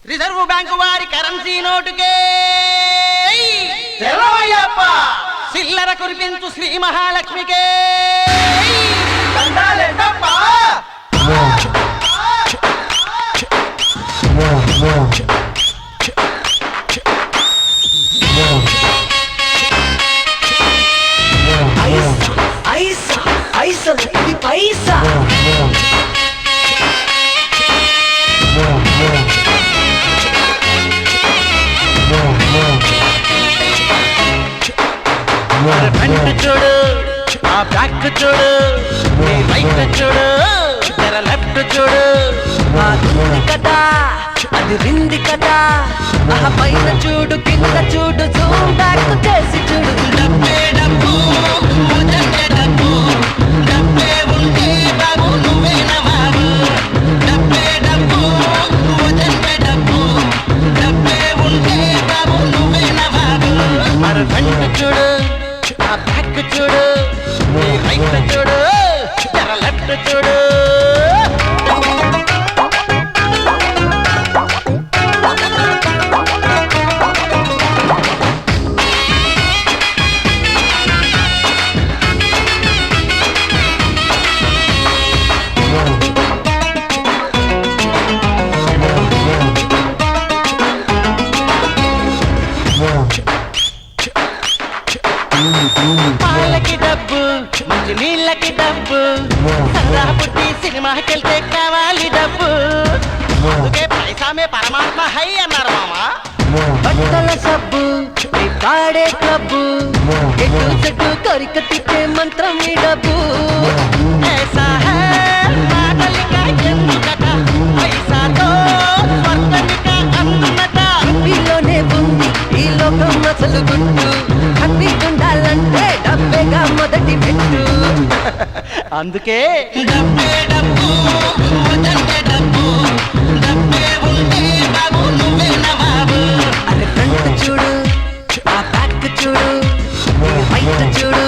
Reserve bank వారి currency నోటుకే చిల్లర కురిపించు శ్రీ మహాలక్ష్మికే పైసా చూడు ఆ బ్యాక్ చూడు నీ రైట్ చూడు జర లెఫ్ట్ చూడు అది కదా అది రింది కదా ఆ పైన చూడు కింద చూడు జూమ్ బ్యాక్ చేసి చూడు డబ్బే డబ్బు మొదటే డబ్బు డబ్బే ఉంటే బాబు నువ్వే నవాబు డబ్బే డబ్బు మొదటే డబ్బు డబ్బే ఉంటే బాబు నువ్వే నవాబు మరి ఫ్రంట్ చూడు ఆ బ్యాక్ చూడు నీ రైట్ చూడు జర లెఫ్ట్ చూడు పాలకి డబ్బు మంచి నీళ్ళకి డబ్బు సరదా పుట్టి సినిమాకెళ్తే కావాలి డబ్బు అందుకే పైసామే పరమాత్మ హై అన్నారు మామా బట్టల సబ్బు ఈ కాడే క్లబ్బు ఎటు చెట్టు కొరిక తిప్పే మంత్రం ఈ డబ్బు ऐसा है మాటలిక ఎందుకట పైసాతో స్వర్గమిక అందునట వీళ్ళలోనే ఉంది ఈ లోకం అసలు గుట్టు హ్యాపీ ఉండాలంటే డబ్బేగా మొదటి పెట్టు అందుకే డబ్బే డబ్బు మొదటే డబ్బు డబ్బే ఉంటే బాబు నువ్వే నవాబు అరే ఫ్రంట్ చూడు ఆ బ్యాక్ చూడు ఈ రైట్ చూడు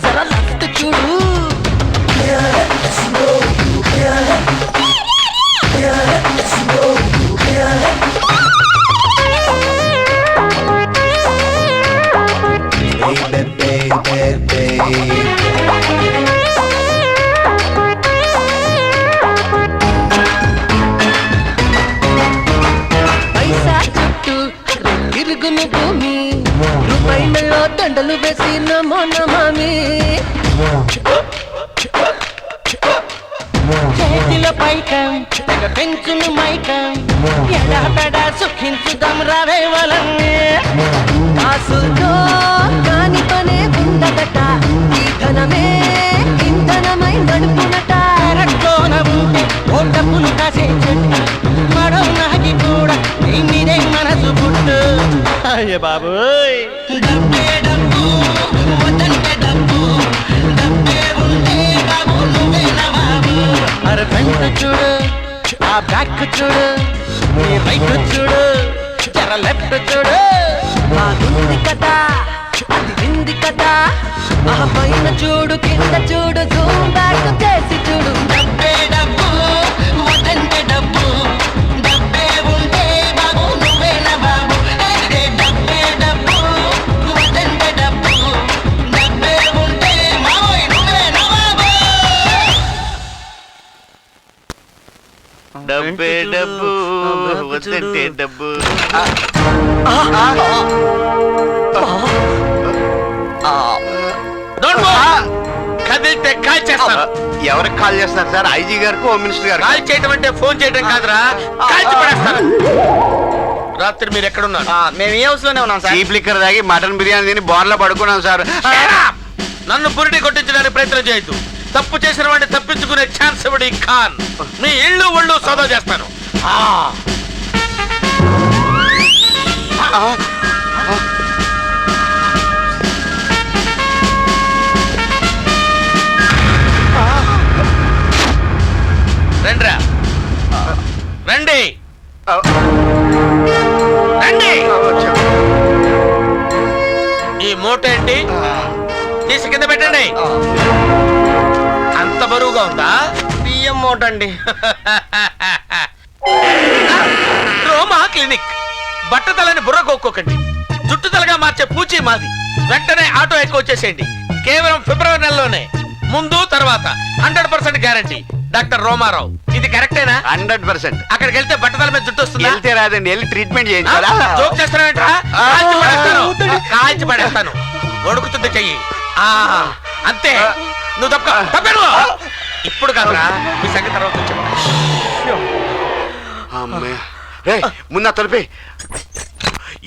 జర లెఫ్ట్ చూడు పైసా చుట్టూ తిరుగును భూమి రూపాయిలో దండలు వేసి నమో నమామి చేతిలో పైకం తెగ పెంచును మైకం ఎడా పెడా సుఖించుదాం రావే వలన్నే కాసుతో కాని పనే ఉండదట ఈ ధనమే ఇంధనమై నడుపునట రక్కోన ఉంటే ఓ డబ్బులు కాసే చెట్టు మరో నాకి కూడా నీ మీదే మనసు పుట్టు అయ్య బాబోయ్ డబ్బే డబ్బు వదంటే డబ్బు డబ్బే ఉంటే బాబు నువ్వే నవాబు అరే ఫ్రంట్ చూడు ఆ బ్యాక్ చూడు నీ రైట్ చూడు జర లెఫ్ట్ చూడు బాగుంది కదా అది వింది కదా ఆ పైన చూడు కింద చూడు జూమ్ బ్యాక్ చేసి చూడు డబ్బే డబ్బు వదంటే డబ్బు డబ్బే ఉంటే బాబు నువ్వే నవాబు డబ్బే డబ్బు వదంటే డబ్బు డబ్బే ఉంటే మావోయ్ నువ్వే నవాబు డబ్బే డబ్బు వద్దంటే డబ్బు కదిలితే కాల్ చేస్తాను ఎవరికి కాల్ చేస్తారు సార్? ఐజీ గారికి, హోమ్ మినిస్టర్ గారు. కాల్ చేయటం అంటే ఫోన్ చేయటం కాదురా కాల్చి పడేస్తాను రాత్రి మీరు ఎక్కడున్నారు మేము ఈ హౌస్ లోనే ఉన్నాం సార్. చీప్ లిక్కర్ తాగి మటన్ బిర్యానీ తిని బోర్లో పడుకున్నాం సార్. నన్ను పురిటి కొట్టించడానికి ప్రయత్నం చేయొద్దు తప్పు చేసిన వాడిని తప్పించుకునే ఛాన్స్ ఇవ్వడు ఈ ఖాన్ మీ ఇళ్ళు ఒళ్ళు సోదా చేస్తాను రండిరా రండి రండి ఈ మూట ఏంటి తీసి కింద పెట్టండి అంత బరువుగా ఉందా? బియ్యం మూట అండి. రోమా క్లినిక్. బట్టతలని బుర్ర కొక్కోకండి, జుట్టుతలగా మార్చే పూచి మాది. వెంటనే ఆటో ఎక్కువ వచ్చేసేయండి. కేవలం ఫిబ్రవరి నెలలోనే, ముందు తర్వాత 100% గ్యారంటీ. డాక్టర్ రోమారావు, ఇది కరెక్టేనా? 100%. అక్కడికి వెళ్తే బట్టతల మీద జుట్టు వస్తుందా? వెళ్తే రాదండి, వెళ్ళి ట్రీట్మెంట్ చేయించాలా? జోక్ చేస్తానంటరా? కాల్చి పడేస్తాను. వణుకుతుంది చెయ్యి. అంతే, నువ్వు తప్పను. ఇప్పుడు కాదురా, మీ సంగతి తర్వాత చెప్పు. అమ్మే రే, ముందు తొలిపి.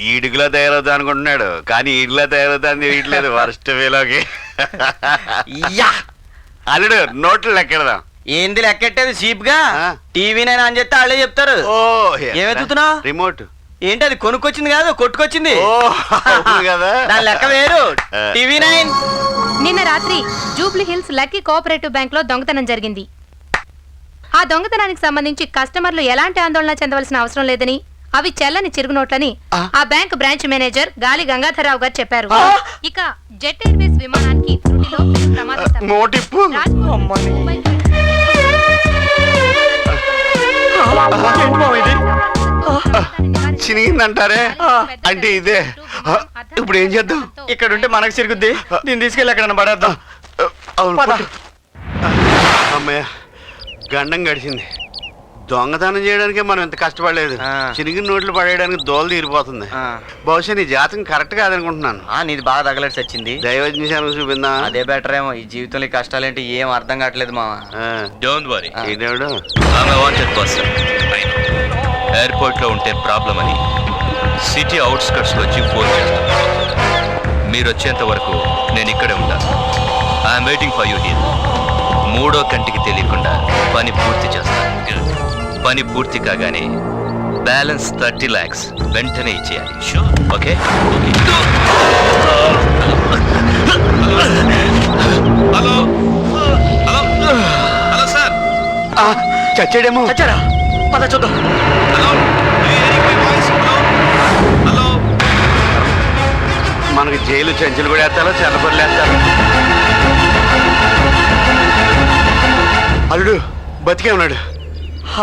ఈడుగులా తయారవుతా అనుకుంటున్నాడు, కానీ ఈడులా తయారవుతా అని తెలియట్లేదు. వరస్ట్ వేలోకి అల్లుడు నోట్లు లెక్కెడదాం. ఏంది లెక్కెట్టేది చీప్ గా? ఆ. టీవీ నైన్ అని చెప్తే వాళ్ళే చెప్తారు. ఓ ఏమెత్తుతున్నావు? రిమోట్. ఏంటి అది కొనుక్కొచ్చింది కాదు, కొట్టుకొచ్చింది. ఓ అవును కదా, దాని లెక్క వేరు. TV nine. నిన్న రాత్రి Jubilee hills lucky cooperative bank లో దొంగతనం జరిగింది. ఆ దొంగతనానికి సంబంధించి కస్టమర్లు ఎలాంటి ఆందోళన చెందవలసిన అవసరం లేదని, అవి చెల్లని చిరుగునోట్లని ఆ బ్యాంక్ బ్రాంచ్ మేనేజర్ గాలి గంగాధరరావు గారు చెప్పారు. ఇక జెట్ ఎయిర్వేస్ విమానానికి త్రుటిలో పెను ప్రమాదం తప్పింది. నోటిప్పు. చినిగిందంటారే, అంటే ఇదే. ఇప్పుడు ఏం చేద్దాం? ఇక్కడ ఉంటే మనకు చిరుగుద్ది, దీన్ని తీసుకెళ్ళి ఎక్కడ పడేద్దాం. అవును, అమ్మయ్య గండం గడిచింది. దొంగతనం చేయడానికి మనం ఎంత కష్టపడలేదు, చినిగిన నోట్లు పడేయడానికి దోలు తీరిపోతుంది. బహుశా నీ జాతకం కరెక్ట్ కాదనుకుంటున్నాను. నీది బాగా తగలట్టు వచ్చింది. దైవజ్ఞానం చూపిందా? అదే బెటర్ ఏమో. ఈ జీవితంలో ఈ కష్టాలేంటి ఏం అర్థం కావట్లేదు మామ. డోంట్ వరీ, ఏంటేవాడు? ఆమె వాంటెడ్ పర్సన్. ఎయిర్పోర్ట్లో ఉంటే ప్రాబ్లం అని సిటీ అవుట్స్కట్స్లో వచ్చి ఫోన్ చేస్తాను. మీరు వచ్చేంత వరకు నేను ఇక్కడే ఉంటాను. I'm waiting for you here. మూడో కంటికి తెలియకుండా పని పూర్తి చేస్తాను. పని పూర్తి కాగానే బ్యాలెన్స్ 30 lakhs వెంటనే ఇచ్చేయాలి. Sure? Okay. Hello hello hello sir. చచ్చాడేమో. చచ్చారా? పద చూద్దాం. Hello hello. మనకి జైలు చెంచులు కూడా వేస్తారో చెల్లపల్లి వేస్తారు. అల్లుడు బతికే ఉన్నాడు.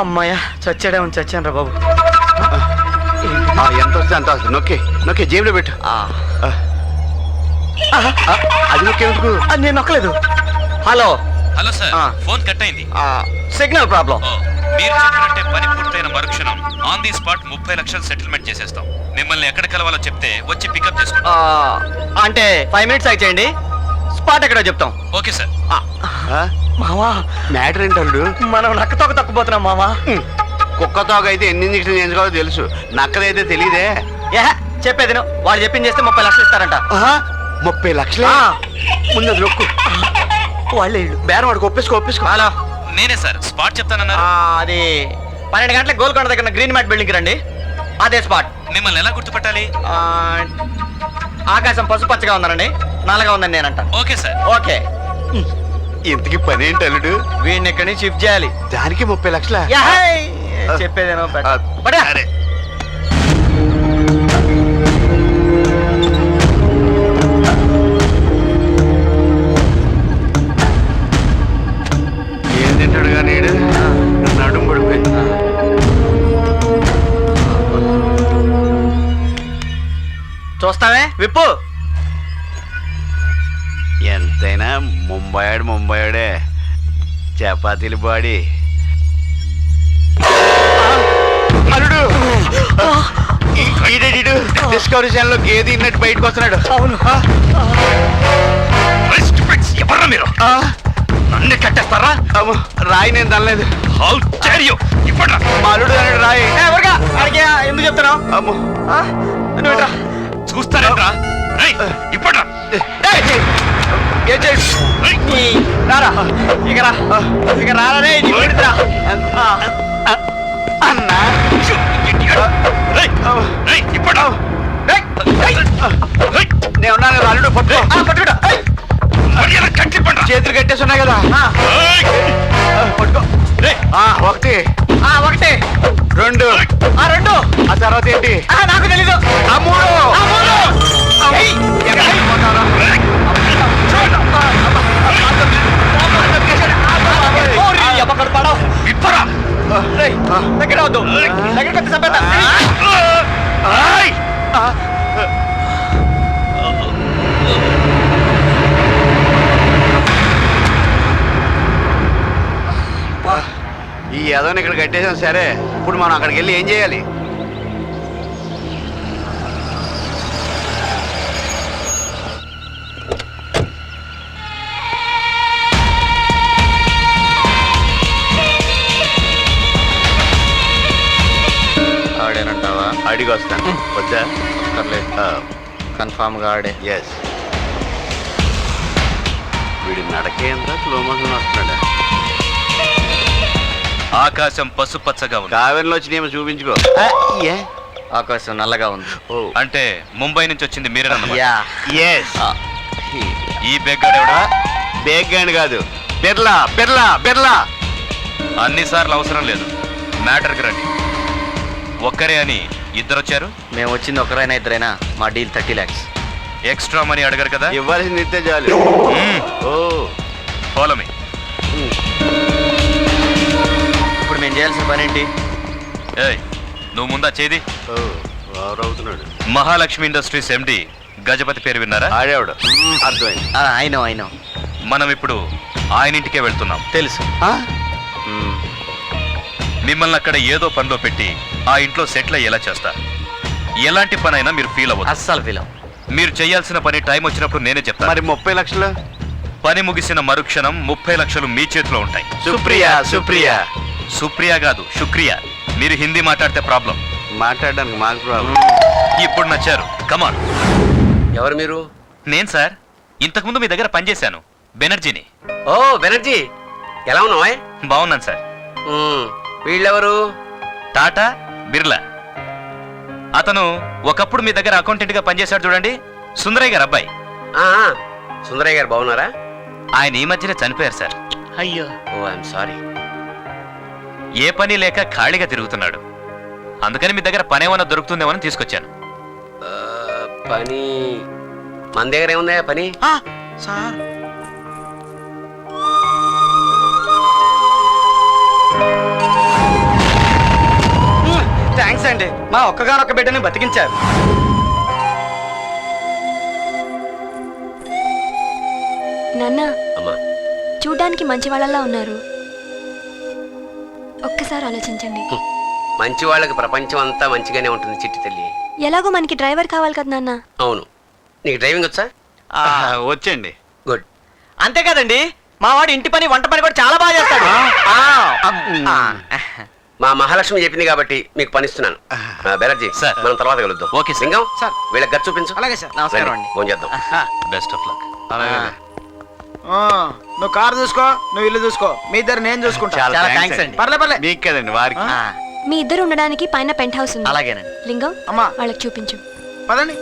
అమ్మాయ చచ్చాడే ఉంది. చచ్చాను రా బాబు. ఎంత వస్తే అంత వస్తుంది. నొక్కి నొక్కి జేబులో పెట్టు. అది నొక్కేందుకు? నేను నొక్కలేదు. Hello hello sir, phone cut అయింది. Signal problem. మీరు చెప్పినట్టే పని పూర్తయిన మరుక్షణం ఆన్ ది స్పాట్ 30 లక్షలు సెటిల్మెంట్ చేసేస్తాం. మిమ్మల్ని ఎక్కడ కలవాలో చెప్తే వచ్చి పికప్ చేసుకుంటాం. అంటే 5 minutes అయిచేయండి, స్పాట్ ఎక్కడో చెప్తాం. Okay sir. మామా మ్యాటర్ ఏంటి అల్లుడు? మనం నక్కతోక తక్కుపోతున్నాం మామా. కుక్కతోక అయితే ఎన్ని ఇంజక్షన్ చేయించుకోవాలో తెలుసు, నక్కదైతే తెలీదే. చెప్పేది వాళ్ళు చెప్పింది చేస్తే 30 లక్షలు ఇస్తారంట. 30 లక్షలు? ముందు అది నొక్కు. వాళ్ళే బేరం వాడికి ఒప్పేసుకో. హలో, నేనే సార్, స్పాట్ చెప్తానన్నారు. అది 12 గంటలకు గోల్కొండ దగ్గర గ్రీన్ మ్యాట్ బిల్డింగ్ రండి. అదే స్పాట్. మిమ్మల్ని ఎలా గుర్తుపట్టాలి? ఆకాశం పసుపచ్చగా ఉందనండి, నల్లగా ఉందని నేనంట. Okay sir. ఓకే. ఇంతకి పని ఏంటి అల్లుడు? వీడిని ఇక్కడి నుంచి షిఫ్ట్ చేయాలి. దానికి 30 లక్షల? చెప్పేదేనో సరే. ఏం తింటాడు కానీ నడుము పడిపోయింది. చూస్తావే విప్పు. ఎంతైనా ముంబైడే చపాతీలు బాడీ. అల్లుడు డిస్కవరీ ఛానల్ లో గేది ఇన్నట్టు బయటకు వస్తున్నాడు. అవును. ఎవర్రా మీరు? నన్ను కట్టేస్తారా? రాయి నేను తనలేదు. How dare you! ఇవ్వడ్రా. మా అల్లుడు అన్నాడు రాయి. ఎందుకు చెప్తున్నావు? అమ్మో చూస్తారేంట్రా? ఇవ్వడ్రా. ఏం చేయడు? రారా ఇక రా. ఇక రారా రే. అన్నా ఇవ్వడ్రా. నేను ఉన్నాను కదా అల్లుడు. పట్టుకో. చేతులు కట్టేసి ఉన్నాయి కదా. పట్టుకో. ఒకటి, 2, ఆ తర్వాత ఏంటి? నాకు తెలీదు. 3. దగ్గర ముట్టుకోవద్దు దగ్గరికి వచ్చి చంపేస్తా. ఆయ్! ఈ యదవని ఇక్కడ కట్టేసాం సరే, ఇప్పుడు మనం అక్కడికి వెళ్ళి ఏం చేయాలి? ఆడేనంటావా? అడిగి వస్తాను. వద్దా? కన్ఫామ్ గా ఆడే. ఎస్. వీడి నడకేంత స్లో మోషన్ వస్తున్నాడా? ఆకాశం పసుపచ్చగా ఉంది. కావేరిలో వచ్చి నేను చూపించుకో. ఏ? ఆకాశం నల్లగా ఉంది. ఓ అంటే ముంబై నుంచి వచ్చింది మీరేనన్నమాట. యా. ఎస్. ఈ బెగ్గాడెవడా? బేగ్ గాని కాదు, బిర్లా బిర్లా బిర్లా. అన్నిసార్లు అవసరం లేదు, మ్యాటర్కి రండి. ఒక్కరే అని ఇద్దరు వచ్చారు. మేము వచ్చింది ఒకరైనా ఇద్దరైనా మా డీల్ 30 lakhs. ఎక్స్ట్రా మనీ అడగరు కదా? ఇవ్వాల్సింది ఇస్తే చాలు. ఓ ఫాలో మీ. ఇప్పుడు మేము చేయాల్సిన పని ఏంటి? ఏయ్, నువ్వు ముందా చేది. ఓ అవుతున్నాడు. మహాలక్ష్మి ఇండస్ట్రీస్ ఎండి గజపతి పేరు విన్నారా? ఆడేవాడు. అర్థమైంది. అయినో మనం ఇప్పుడు ఆయన ఇంటికే వెళ్తున్నాం. తెలుసు. మిమ్మల్ని అక్కడ ఏదో పనిలో పెట్టి ఆ ఇంట్లో సెటిల్ అయ్యేలా చేస్తా. ఎలాంటి పనైనా మీరు ఫీల్ అవ్వదు. అస్సలు ఫీల్ అవ్వం. మీరు చేయాల్సిన పని టైం వచ్చినప్పుడు నేనే చెప్తాను. మరి 30 లక్షలు? పని ముగిసిన మరుక్షణం 30 లక్షలు మీ చేతిలో ఉంటాయి. సుప్రియా సుప్రియా. సుప్రియా కాదు, శుక్రియా. మీరు హిందీ మాట్లాడితే ప్రాబ్లం. మాట్లాడడానికి మాకు ప్రాబ్లం. ఇప్పుడు నచ్చారు. కమాన్. ఎవరు మీరు? నేను సార్, ఇంతకుముందు మీ దగ్గర పనిచేశాను. బెనర్జీని. ఓ బెనర్జీ, ఎలా ఉన్నావా? బాగున్నాను సార్. వీళ్ళెవరు? టాటా బిర్లా. అతను ఒకప్పుడు మీ దగ్గర అకౌంటెంట్ గా పనిచేశాడు చూడండి, సుందరయ్య గారు అబ్బాయి. సుందరయ్య గారు బాగున్నారా? ఆయన ఈ మధ్యనే చనిపోయారు సార్. అయ్యో. ఓ ఐఎమ్ సారీ. ఏ పని లేక ఖాళీగా తిరుగుతున్నాడు. అందుకని మీ దగ్గర పని ఏమైనా దొరుకుతుందేమని తీసుకొచ్చాను. పని మన దగ్గర ఏముందా పని? సార్ థ్యాంక్స్ అండి, మా ఒక్కగానొక్క బిడ్డని బతికించారు. నాన్న, అమ్మా, చూడ్డానికి మంచి వాళ్ళలా ఉన్నారు. ఒక్కసారి ఆలోచించండి. మంచి వాళ్ళకి ప్రపంచం అంతా మంచిగానే ఉంటుంది చిట్టి తల్లి. ఎలాగో మనకి డ్రైవర్ కావాలి కదా నాన్న. అవును. నీకు డ్రైవింగ్ వచ్చా? వచ్చండి. గుడ్. అంతే కదండి, మా వాడు ఇంటి పని వంట పని కూడా చాలా బాగా చేస్తాడు. మా మహాలక్ష్మి చెప్పింది కాబట్టి మీకు పనిస్తున్నాను. బెనర్జీ సార్. మనం తర్వాత కలుద్దాం. Okay sir. లింగం సార్. వీళ్ళకి గది చూపించు. అలాగే సార్. నమస్కారం అండి. ఫోన్ చేద్దాం. Best of luck. నువ్వు కారు చూసుకో, నువ్వు ఇల్లు చూసుకో, మీ ఇద్దరు నేను చూసుకుంటా. చాలా థ్యాంక్స్ అండి. పర్లే. మీకు కదండి, వారికి. మీ ఇద్దరు ఉండడానికి పైన పెంట్ హౌస్ ఉంది. అలాగేనండి. లింగం, అమ్మా వాళ్ళకి చూపించు. పదండి.